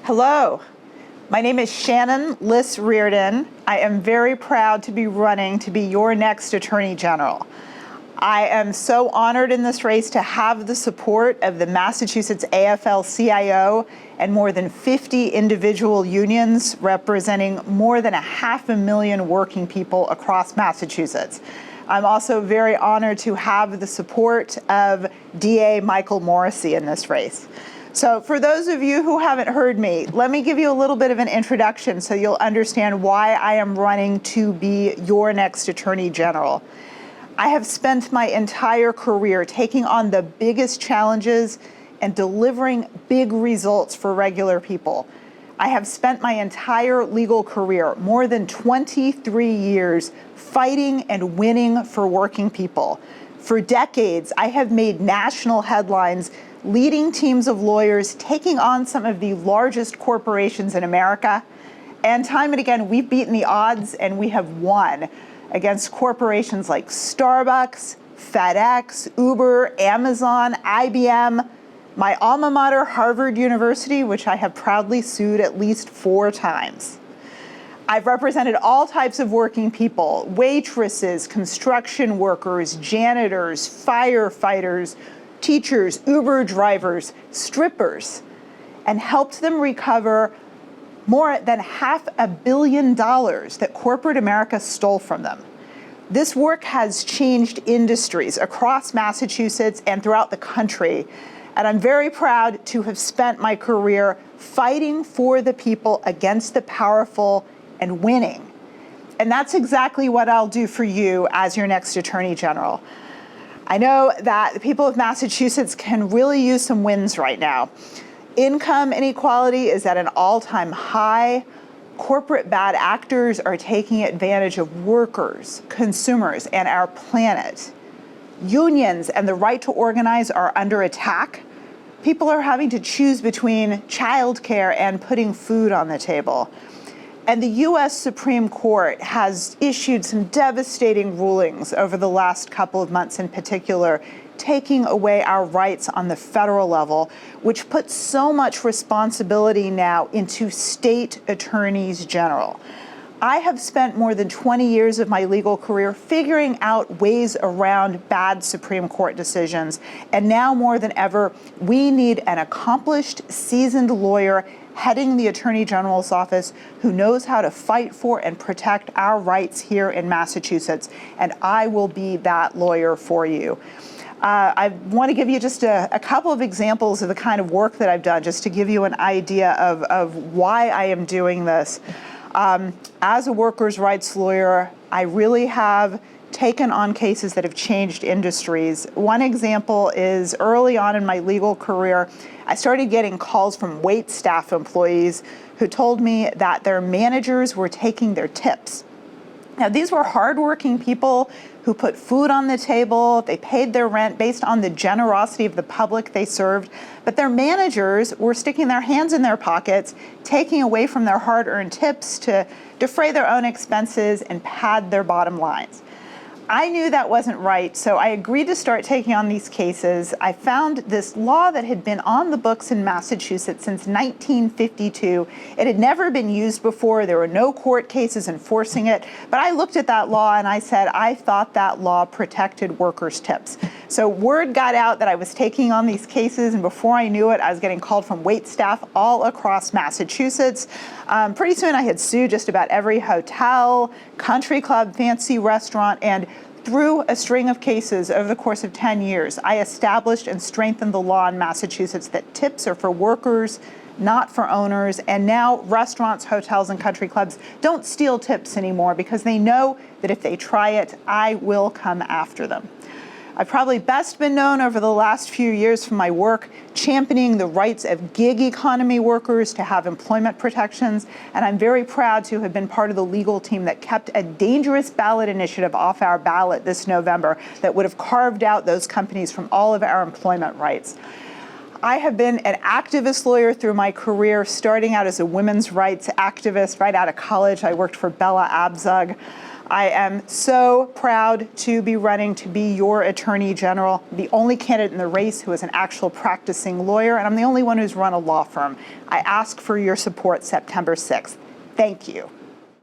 Hello, my name is Shannon Liss Reardon. I am very proud to be running to be your next Attorney General. I am so honored in this race to have the support of the Massachusetts AFL-CIO and more than 50 individual unions representing more than 500,000 working people across Massachusetts. I'm also very honored to have the support of DA Michael Morrissey in this race. So for those of you who haven't heard me, let me give you a little bit of an introduction so you'll understand why I am running to be your next Attorney General. I have spent my entire career taking on the biggest challenges and delivering big results for regular people. I have spent my entire legal career, more than 23 years, fighting and winning for working people. For decades, I have made national headlines leading teams of lawyers, taking on some of the largest corporations in America. And time and again, we've beaten the odds and we have won against corporations like Starbucks, FedEx, Uber, Amazon, IBM, my alma mater, Harvard University, which I have proudly sued at least 4 times. I've represented all types of working people, waitresses, construction workers, janitors, firefighters, teachers, Uber drivers, strippers, and helped them recover more than $500 million that corporate America stole from them. This work has changed industries across Massachusetts and throughout the country, and I'm very proud to have spent my career fighting for the people against the powerful and winning. And that's exactly what I'll do for you as your next Attorney General. I know that the people of Massachusetts can really use some wins right now. Income inequality is at an all-time high. Corporate bad actors are taking advantage of workers, consumers, and our planet. Unions and the right to organize are under attack. People are having to choose between childcare and putting food on the table. And the U.S. Supreme Court has issued some devastating rulings over the last couple of months in particular, taking away our rights on the federal level, which puts so much responsibility now into state attorneys general. I have spent more than 20 years of my legal career figuring out ways around bad Supreme Court decisions, and now more than ever, we need an accomplished, seasoned lawyer heading the Attorney General's office who knows how to fight for and protect our rights here in Massachusetts, and I will be that lawyer for you. I want to give you just a couple of examples of the kind of work that I've done, just to give you an idea of why I am doing this. As a workers' rights lawyer, I really have taken on cases that have changed industries. One example is early on in my legal career, I started getting calls from wait staff employees who told me that their managers were taking their tips. Now, these were hardworking people who put food on the table, they paid their rent based on the generosity of the public they served, but their managers were sticking their hands in their pockets, taking away from their hard-earned tips to defray their own expenses and pad their bottom lines. I knew that wasn't right, so I agreed to start taking on these cases. I found this law that had been on the books in Massachusetts since 1952. It had never been used before. There were no court cases enforcing it. But I looked at that law and I said, I thought that law protected workers' tips. So word got out that I was taking on these cases, and before I knew it, I was getting called from wait staff all across Massachusetts. Pretty soon I had sued just about every hotel, country club, fancy restaurant, and through a string of cases over the course of 10 years, I established and strengthened the law in Massachusetts that tips are for workers, not for owners. And now restaurants, hotels, and country clubs don't steal tips anymore because they know that if they try it, I will come after them. I've probably best been known over the last few years for my work championing the rights of gig economy workers to have employment protections, and I'm very proud to have been part of the legal team that kept a dangerous ballot initiative off our ballot this November that would have carved out those companies from all of our employment rights. I have been an activist lawyer through my career, starting out as a women's rights activist right out of college. I worked for Bella Abzug. I am so proud to be running to be your Attorney General, the only candidate in the race who is an actual practicing lawyer, and I'm the only one who's run a law firm. I ask for your support September 6th. Thank you.